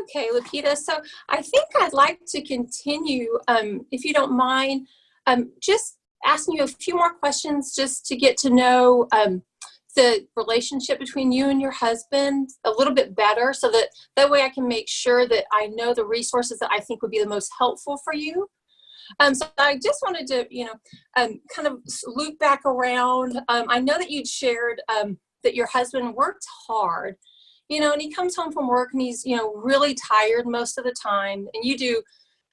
Okay, Lupita. So I think I'd like to continue, if you don't mind, just asking you a few more questions just to get to know the relationship between you and your husband a little bit better, so that way I can make sure that I know the resources that I think would be the most helpful for you. So I just wanted to, kind of loop back around. I know that you'd shared that your husband worked hard, and he comes home from work and he's, really tired most of the time. And you do,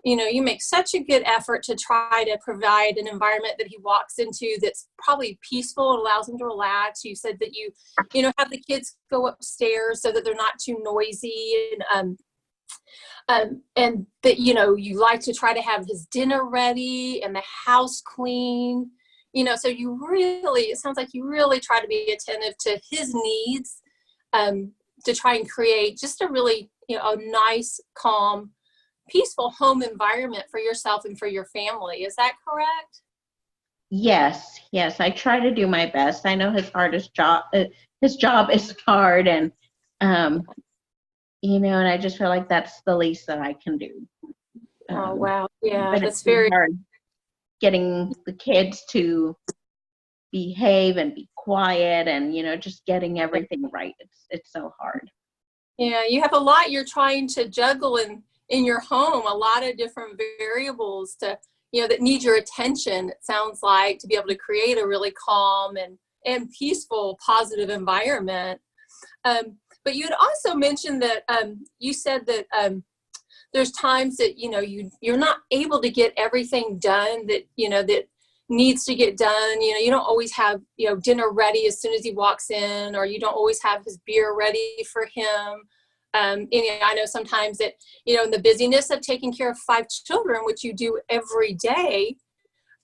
you make such a good effort to try to provide an environment that he walks into that's probably peaceful and allows him to relax. You said that you have the kids go upstairs so that they're not too noisy, and that, you like to try to have his dinner ready and the house clean. So it sounds like you really try to be attentive to his needs, to try and create just a really, a nice, calm, peaceful home environment for yourself and for your family. Is that correct? Yes, I try to do my best. I know his job is hard, and and I just feel like that's the least that I can do. Oh wow, yeah, but that's it's very hard getting the kids to behave and be quiet, and just getting everything right. It's so hard. Yeah, you have a lot you're trying to juggle in your home, a lot of different variables to, that need your attention, it sounds like, to be able to create a really calm and peaceful, positive environment. But you had also mentioned that you said that there's times that, you're not able to get everything done that, that needs to get done. You don't always have, dinner ready as soon as he walks in, or you don't always have his beer ready for him. And I know sometimes that, in the busyness of taking care of 5 children, which you do every day,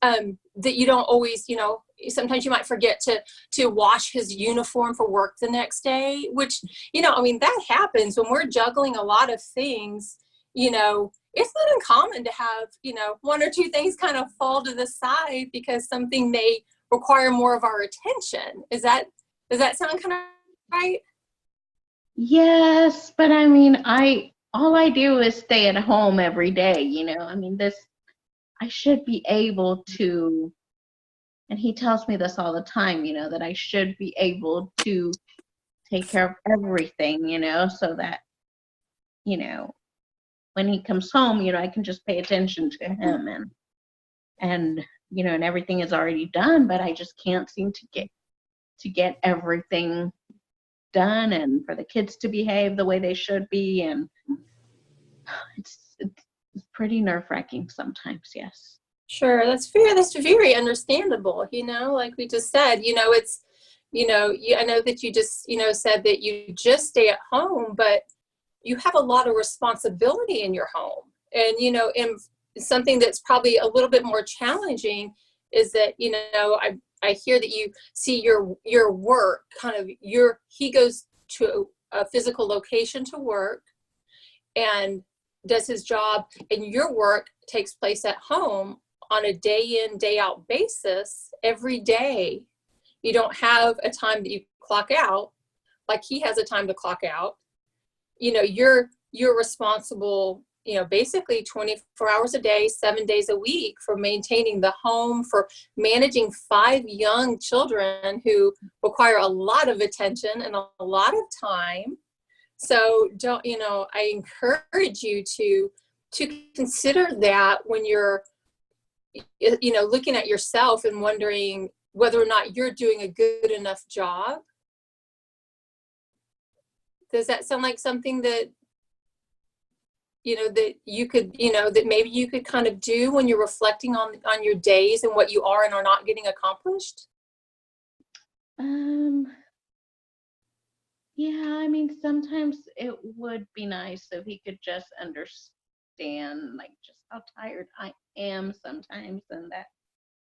that you don't always, sometimes you might forget to wash his uniform for work the next day, which, that happens when we're juggling a lot of things. It's not uncommon to have, 1 or 2 things kind of fall to the side because something may require more of our attention. Does that sound kind of right? Yes, but all I do is stay at home every day, I should be able to, and he tells me this all the time, that I should be able to take care of everything, so that, when he comes home, I can just pay attention to him, and everything is already done, but I just can't seem to get everything done, and for the kids to behave the way they should be, and it's pretty nerve-wracking sometimes. Yes. Sure, that's very understandable. Like we just said, it's, I know that you just, said that you just stay at home, but you have a lot of responsibility in your home. And, and something that's probably a little bit more challenging is that, I hear that you see your work kind of he goes to a physical location to work and does his job, and your work takes place at home on a day in, day out basis every day. You don't have a time that you clock out like he has a time to clock out. You're responsible, basically 24 hours a day, 7 days a week for maintaining the home, for managing 5 young children who require a lot of attention and a lot of time. So I encourage you to consider that when you're, looking at yourself and wondering whether or not you're doing a good enough job. Does that sound like something that, that you could, that maybe you could kind of do when you're reflecting on your days and what you are and are not getting accomplished? Yeah, sometimes it would be nice if he could just understand, like, just how tired I am sometimes, and that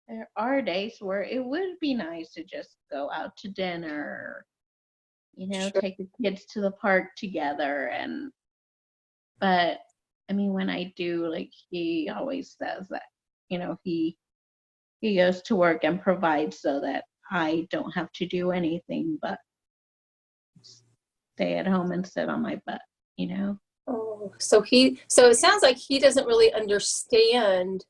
there are days where it would be nice to just go out to dinner, Sure. take the kids to the park together, but when I do, like, he always says that, he goes to work and provides so that I don't have to do anything but stay at home and sit on my butt, Oh, so it sounds like he doesn't really understand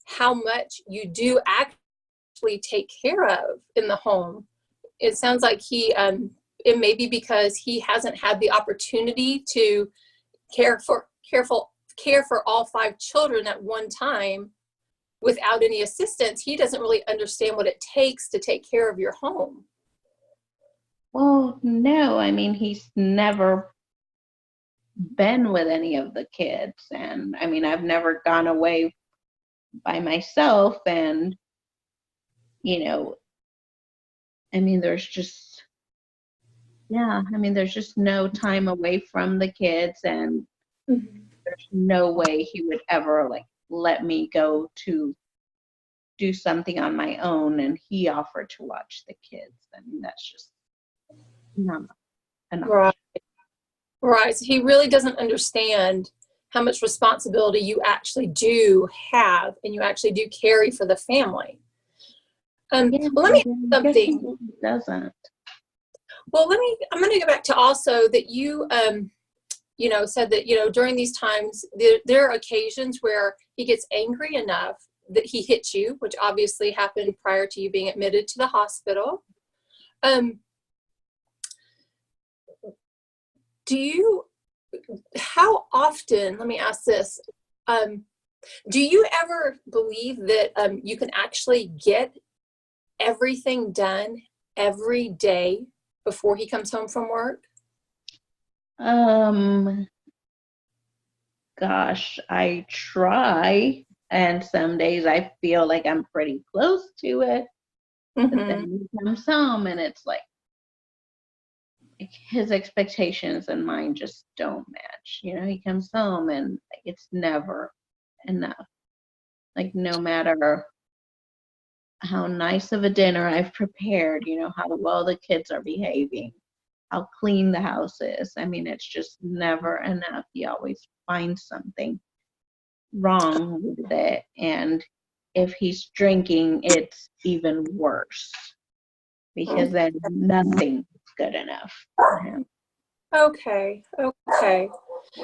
how much you do actually take care of in the home. It sounds like it may be because he hasn't had the opportunity to care for all 5 children at one time without any assistance. He doesn't really understand what it takes to take care of your home. Well, no, I mean, he's never been with any of the kids. And I mean, I've never gone away by myself. And, I mean, there's just no time away from the kids. And there's no way he would ever let me go to do something on my own. And he offered to watch the kids. I mean, that's just not enough. Right. So he really doesn't understand how much responsibility you actually do have and you actually do carry for the family. Well, let me ask something. He doesn't. Well, I'm going to go back to also that you, said that, during these times, there are occasions where he gets angry enough that he hits you, which obviously happened prior to you being admitted to the hospital. How often, let me ask this, do you ever believe that you can actually get everything done every day before he comes home from work? Gosh, I try, and some days I feel like I'm pretty close to it, but then he comes home and it's like his expectations and mine just don't match. He comes home and it's never enough. Like, no matter how nice of a dinner I've prepared, how well the kids are behaving, how clean the house is. I mean, it's just never enough. He always finds something wrong with it. And if he's drinking, it's even worse because then nothing's good enough for him. Okay.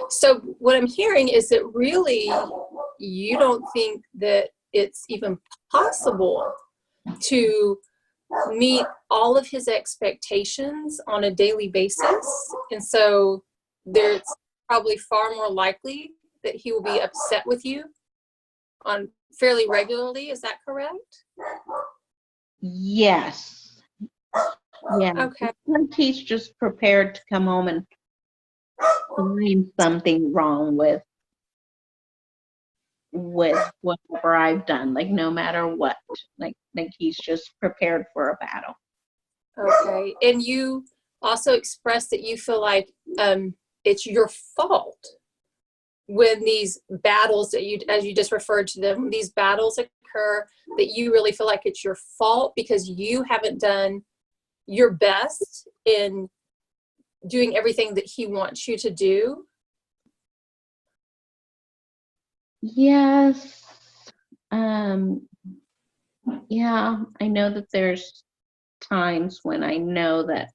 So what I'm hearing is that really you don't think that it's even possible to meet all of his expectations on a daily basis. And so there's probably far more likely that he will be upset with you on fairly regularly. Is that correct? Yes. Yeah. Okay. It's like he's just prepared to come home and find something wrong with whatever I've done, like no matter what. Like he's just prepared for a battle. Okay. And you also expressed that you feel like it's your fault when these battles that as you just referred to them, these battles occur, that you really feel like it's your fault because you haven't done your best in doing everything that he wants you to do. Yes. Yeah, I know that there's times when I know that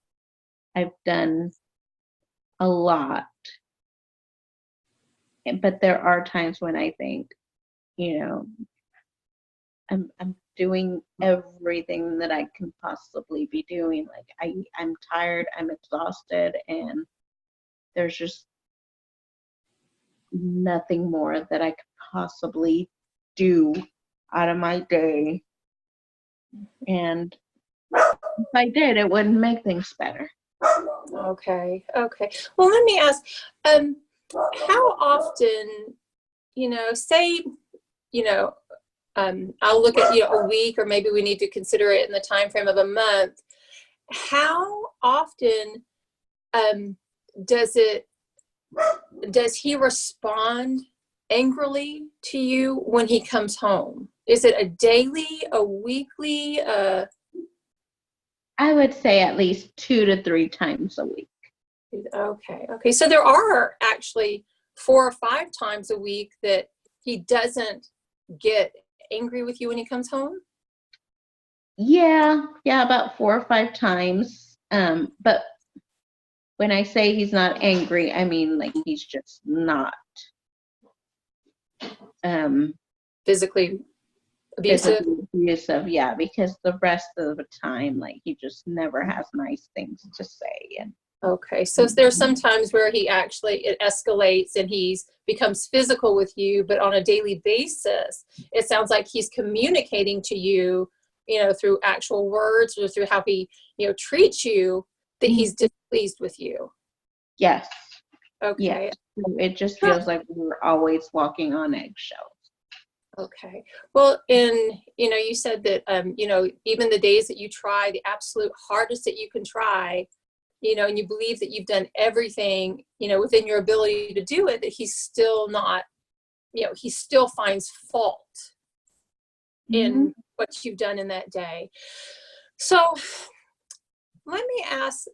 I've done a lot, but there are times when I think, I'm doing everything that I can possibly be doing. Like I'm tired, I'm exhausted, and there's just nothing more that I could possibly do out of my day. And if I did, it wouldn't make things better. Okay. Well, let me ask, how often, say, I'll look at, a week, or maybe we need to consider it in the time frame of a month. How often does he respond angrily to you when he comes home? Is it a daily, a weekly? I would say at least 2 to 3 times a week. Okay. So there are actually 4 or 5 times a week that he doesn't get angry with you when he comes home? Yeah, about 4 or 5 times. But when I say he's not angry, I mean like he's just not Physically abusive. physically abusive, yeah, because the rest of the time, like he just never has nice things to say. And Okay, so there's some times where it escalates and he's becomes physical with you, but on a daily basis, it sounds like he's communicating to you, through actual words or through how he, treats you, that he's displeased with you. yes, Okay. yes, it just feels like we're always walking on eggshells. Okay. Well, and you said that even the days that you try the absolute hardest that you can try, and you believe that you've done everything, within your ability to do it, that he's still not, he still finds fault in what you've done in that day. So let me ask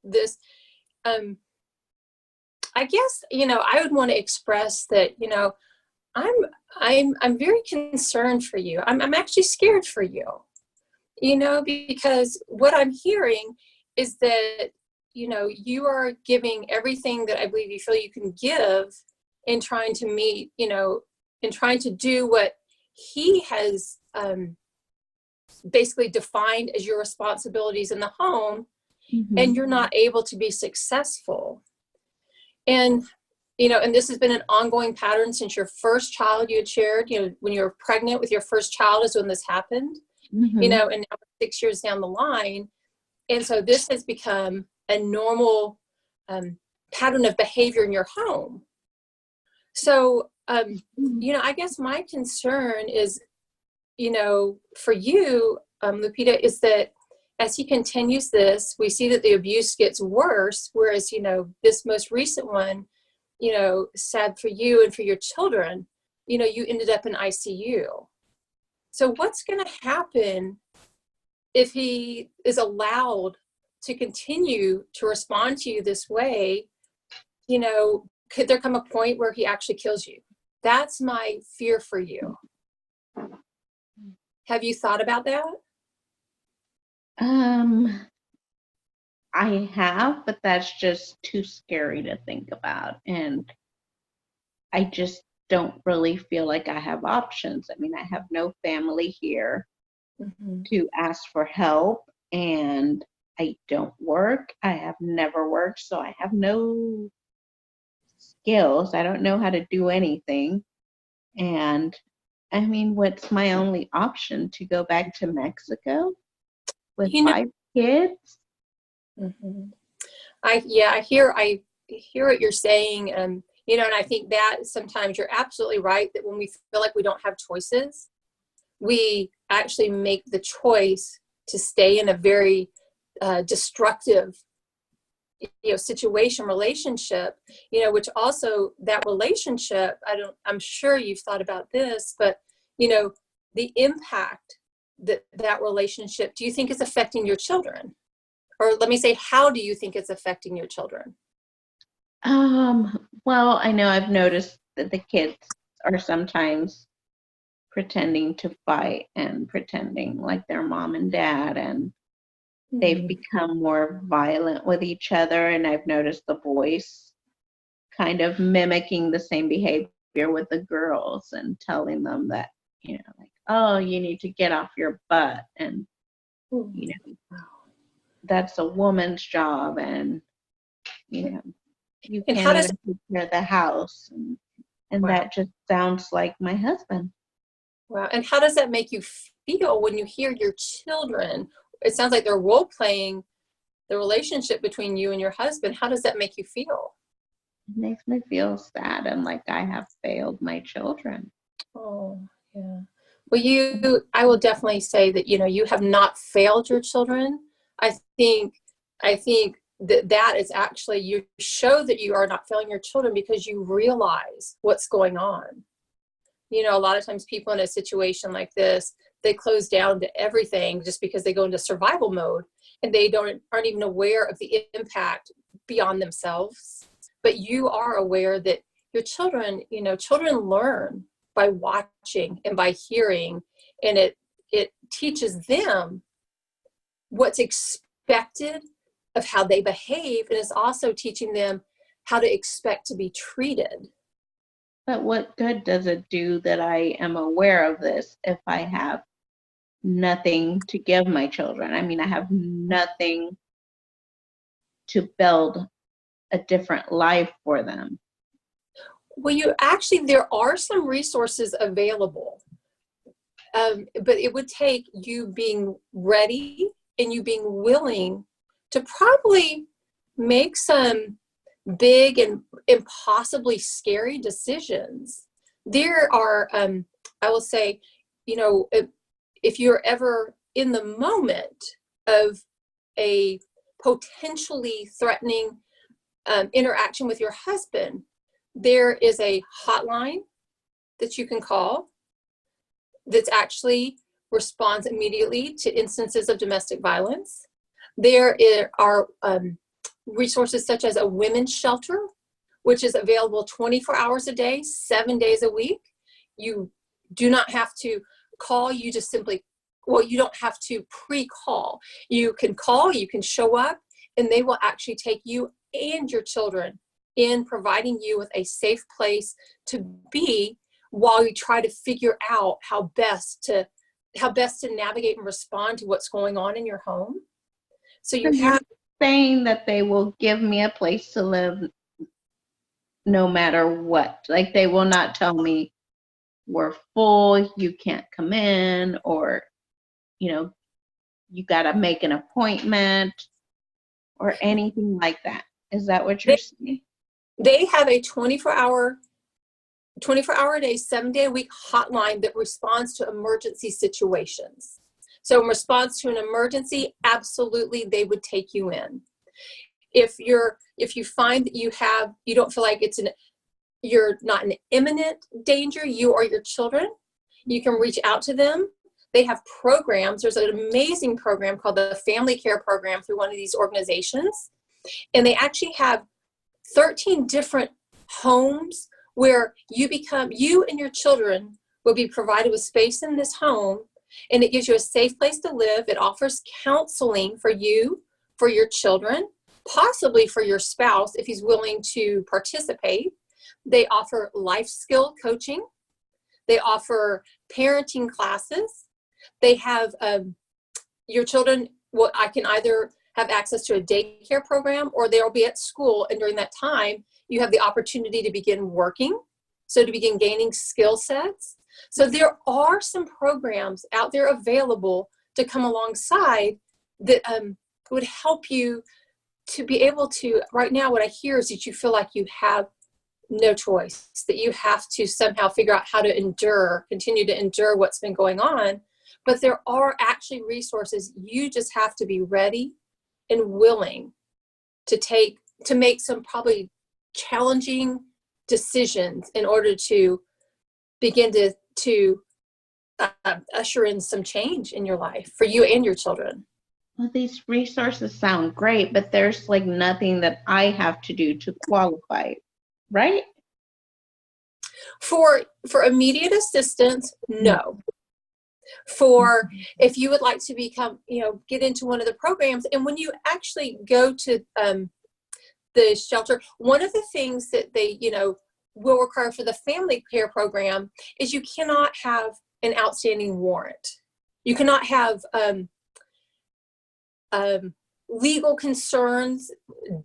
this. I guess, I would want to express that, I'm very concerned for you. I'm actually scared for you, because what I'm hearing is that, you are giving everything that I believe you feel you can give in trying to meet, in trying to do what he has basically defined as your responsibilities in the home, and you're not able to be successful. And, and this has been an ongoing pattern since your first child you had shared, when you were pregnant with your first child is when this happened, and now 6 years down the line. And so this has become a normal pattern of behavior in your home. So, I guess my concern is, for you, Lupita, is that as he continues this, we see that the abuse gets worse, whereas, this most recent one, sad for you and for your children, you ended up in ICU. So what's going to happen if he is allowed to continue to respond to you this way? Could there come a point where he actually kills you? That's my fear for you. Have you thought about that? I have, but that's just too scary to think about. And I just don't really feel like I have options. I mean, I have no family here to ask for help, and I don't work. I have never worked, so I have no skills. I don't know how to do anything. And I mean, what's my only option? To go back to Mexico with 5 kids? I hear what you're saying. And I think that sometimes you're absolutely right that when we feel like we don't have choices, we actually make the choice to stay in a very destructive, relationship, which also that relationship, I'm sure you've thought about this, but, the impact that relationship, do you think is affecting your children? Or let me say, how do you think it's affecting your children? Well, I know I've noticed that the kids are sometimes pretending to fight and pretending like their mom and dad, and they've become more violent with each other. And I've noticed the boys kind of mimicking the same behavior with the girls and telling them that, like, oh, you need to get off your butt, and that's a woman's job, and you And can't even take care of the house, and that just sounds like my husband. Wow. And how does that make you feel when you hear your children? It sounds like they're role playing the relationship between you and your husband. How does that make you feel? It makes me feel sad and like I have failed my children. Oh, yeah. Well, I will definitely say that, you have not failed your children. I think that is actually, you show that you are not failing your children because you realize what's going on. A lot of times people in a situation like this, they close down to everything just because they go into survival mode, and they aren't even aware of the impact beyond themselves. But you are aware that your children, children learn by watching and by hearing, and it teaches them what's expected of how they behave, and it's also teaching them how to expect to be treated. But what good does it do that I am aware of this if I have nothing to give my children? I mean, I have nothing to build a different life for them. Well, there are some resources available, but it would take you being ready and you being willing to probably make some big and impossibly scary decisions. There are, I will say, if you're ever in the moment of a potentially threatening interaction with your husband, there is a hotline that you can call that actually responds immediately to instances of domestic violence. There are resources such as a women's shelter, which is available 24 hours a day, 7 days a week. You do not have to call, you just simply, you don't have to pre-call. You can call, you can show up, and they will actually take you and your children in, providing you with a safe place to be while you try to figure out how best to navigate and respond to what's going on in your home. So you have saying that they will give me a place to live no matter what. Like, they will not tell me we're full, you can't come in, or you got to make an appointment or anything like that. Is that what you're saying? They have a 24-hour a day, 7-day a week hotline that responds to emergency situations. So in response to an emergency, absolutely, they would take you in. If you find that you don't feel like you're not in imminent danger, you or your children, you can reach out to them. They have programs. There's an amazing program called the Family Care Program through one of these organizations. And they actually have 13 different homes where you and your children will be provided with space in this home, and it gives you a safe place to live. It offers counseling for you, for your children, possibly for your spouse if he's willing to participate. They offer life skill coaching. They offer parenting classes. They have your children, I can either have access to a daycare program, or they'll be at school, and during that time you have the opportunity to begin working, so to begin gaining skill sets. So there are some programs out there available to come alongside that would help you to be able to. Right now what I hear is that you feel like you have no choice, that you have to somehow figure out how to continue to endure what's been going on. But there are actually resources. You just have to be ready and willing to make some probably challenging decisions in order to begin to usher in some change in your life for you and your children. Well, these resources sound great, but there's like nothing that I have to do to qualify, right? For immediate assistance, no. For if you would like to become, get into one of the programs, and when you actually go to the shelter, one of the things that they, will require for the family care program is you cannot have an outstanding warrant. You cannot have legal concerns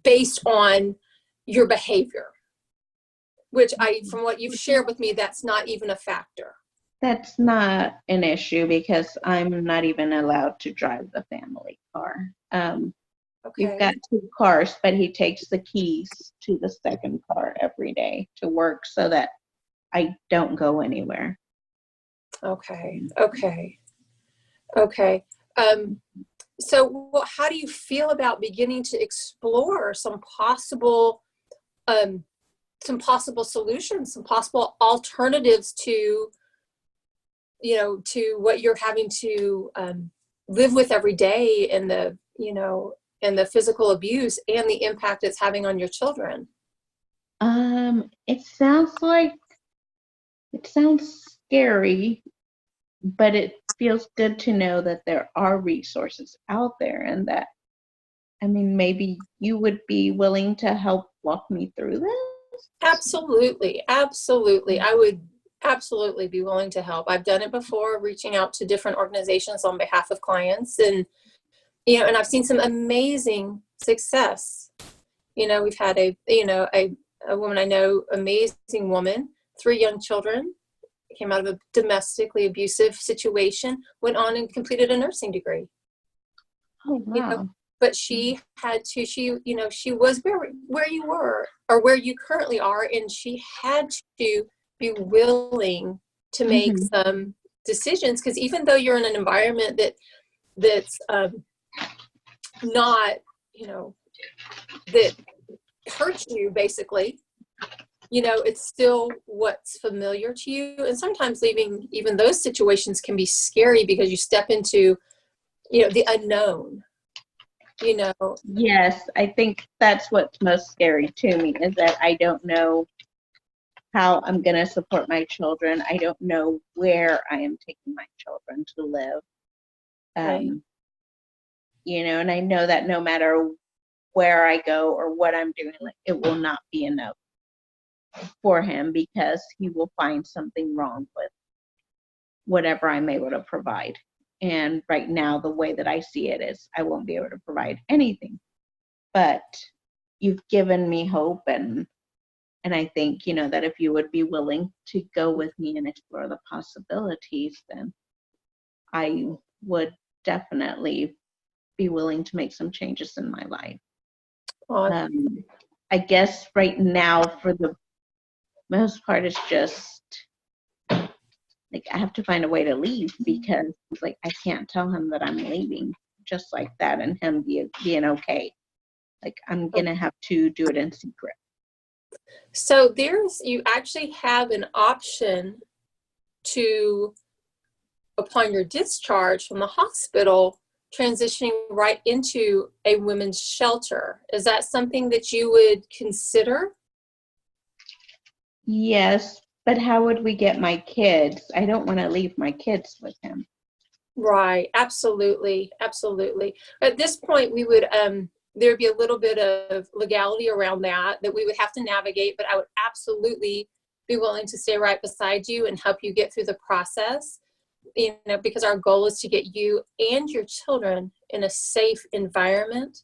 based on your behavior, which from what you've shared with me, that's not even a factor. That's not an issue because I'm not even allowed to drive the family car. Okay. We've got 2 cars, but he takes the keys to the second car every day to work so that I don't go anywhere. Okay. So how do you feel about beginning to explore some possible solutions, some possible alternatives to what you're having to live with every day, and the physical abuse and the impact it's having on your children? It sounds scary, but it feels good to know that there are resources out there, and that I mean, maybe you would be willing to help walk me through this? Absolutely. Absolutely. I would absolutely be willing to help. I've done it before, reaching out to different organizations on behalf of clients, and, and I've seen some amazing success. We've had a woman I know, amazing woman, 3 young children, came out of a domestically abusive situation, went on and completed a nursing degree. Oh, wow. But she had to, she was where you were, or where you currently are, and she had to be willing to make some decisions, because even though you're in an environment that's not, that hurts you, basically, it's still what's familiar to you. And sometimes leaving even those situations can be scary, because you step into, the unknown, Yes, I think that's what's most scary to me, is that I don't know how I'm going to support my children. I don't know where I am taking my children to live. Right. And I know that no matter where I go or what I'm doing, like, it will not be enough for him, because he will find something wrong with whatever I'm able to provide. And right now, the way that I see it is I won't be able to provide anything. But you've given me hope, and I think, that if you would be willing to go with me and explore the possibilities, then I would definitely be willing to make some changes in my life. I guess right now, for the most part, it's just like I have to find a way to leave, because like I can't tell him that I'm leaving just like that and him being okay. Like, I'm gonna have to do it in secret. So you actually have an option to, upon your discharge from the hospital, transitioning right into a women's shelter. Is that something that you would consider? Yes, but how would we get my kids? I don't want to leave my kids with him. Right. Absolutely. Absolutely. At this point, we would, there'd be a little bit of legality around that we would have to navigate, but I would absolutely be willing to stay right beside you and help you get through the process, because our goal is to get you and your children in a safe environment,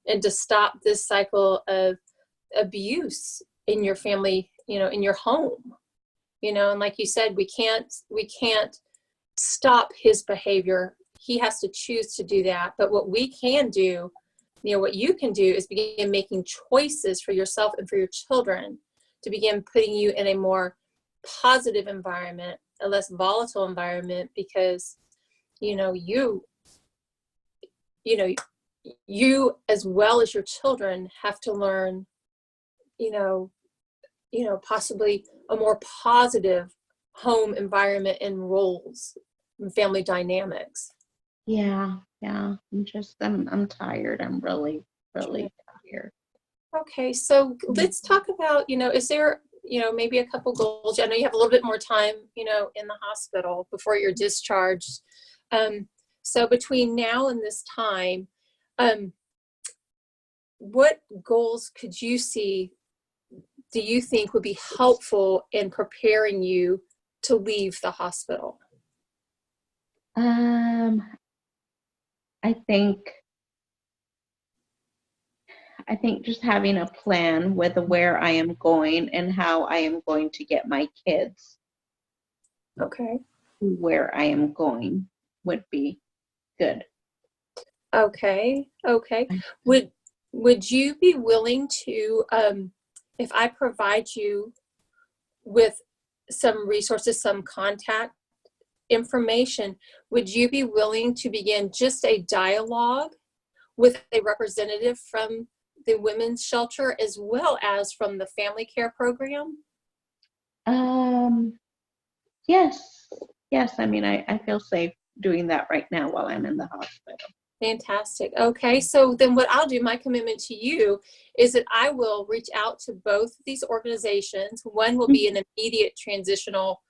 and to stop this cycle of abuse in your family, in your home, and like you said, we can't stop his behavior. He has to choose to do that. But what we can do, what you can do, is begin making choices for yourself and for your children, to begin putting you in a more positive environment, a less volatile environment, because, you as well as your children have to learn, possibly a more positive home environment and roles and family dynamics. Yeah. I'm tired. I'm really, really tired. Okay, so let's talk about, is there, maybe a couple goals? I know you have a little bit more time, in the hospital before you're discharged. So between now and this time, what goals could you see, do you think would be helpful in preparing you to leave the hospital? I think just having a plan with where I am going and how I am going to get my kids Okay. to where I am going would be good. Okay. Would you be willing to, if I provide you with some resources, some contact information, would you be willing to begin just a dialogue with a representative from the women's shelter as well as from the family care program? Yes. I mean, I feel safe doing that right now while I'm in the hospital. Fantastic. Okay, so then what I'll do, my commitment to you, is that I will reach out to both of these organizations. One will be an immediate transitional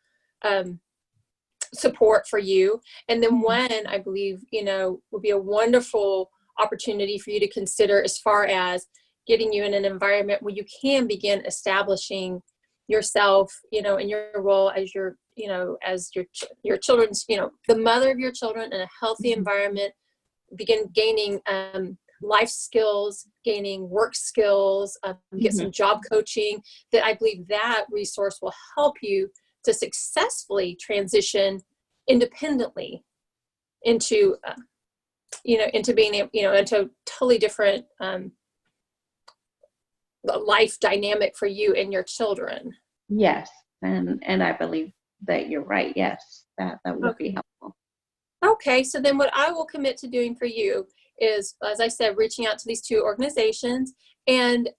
support for you, and then one, I believe, will be a wonderful opportunity for you to consider as far as getting you in an environment where you can begin establishing yourself, you know, in your role as your, you know, as your children's, you know, the mother of your children in a healthy environment, begin gaining life skills, gaining work skills, get some job coaching. That I believe that resource will help you to successfully transition independently into, you know, into being, you know, into a totally different life dynamic for you and your children. Yes, and I believe that you're right. Yes, that would be helpful. Okay, so then what I will commit to doing for you is, as I said, reaching out to these two organizations, and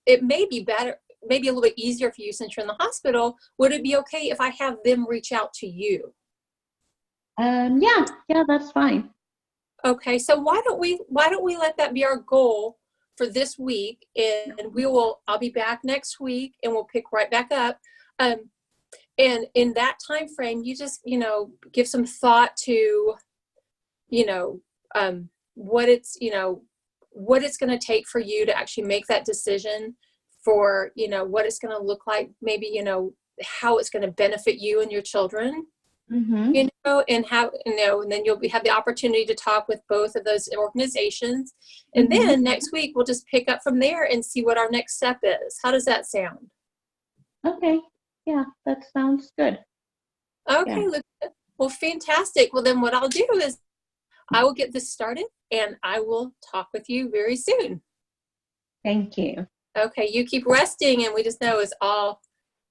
it may be better, maybe a little bit easier for you since you're in the hospital. Would it be okay if I have them reach out to you? Yeah, that's fine. Okay, so why don't we let that be our goal for this week, and I'll be back next week and we'll pick right back up. And in that time frame, you just, you know, give some thought to, you know, what it's going to take for you to actually make that decision for, you know, what it's going to look like, maybe, you know, how it's going to benefit you and your children. You know, and how, you know, and then you'll have the opportunity to talk with both of those organizations. And then next week, we'll just pick up from there and see what our next step is. How does that sound? Okay. Yeah, that sounds good. Okay. Yeah. Well, fantastic. Well, then what I'll do is I will get this started and I will talk with you very soon. Thank you. Okay. You keep resting, and we just know it's all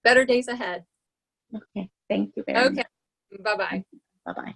better days ahead. Okay. Thank you very much. Okay. Bye-bye. Bye-bye.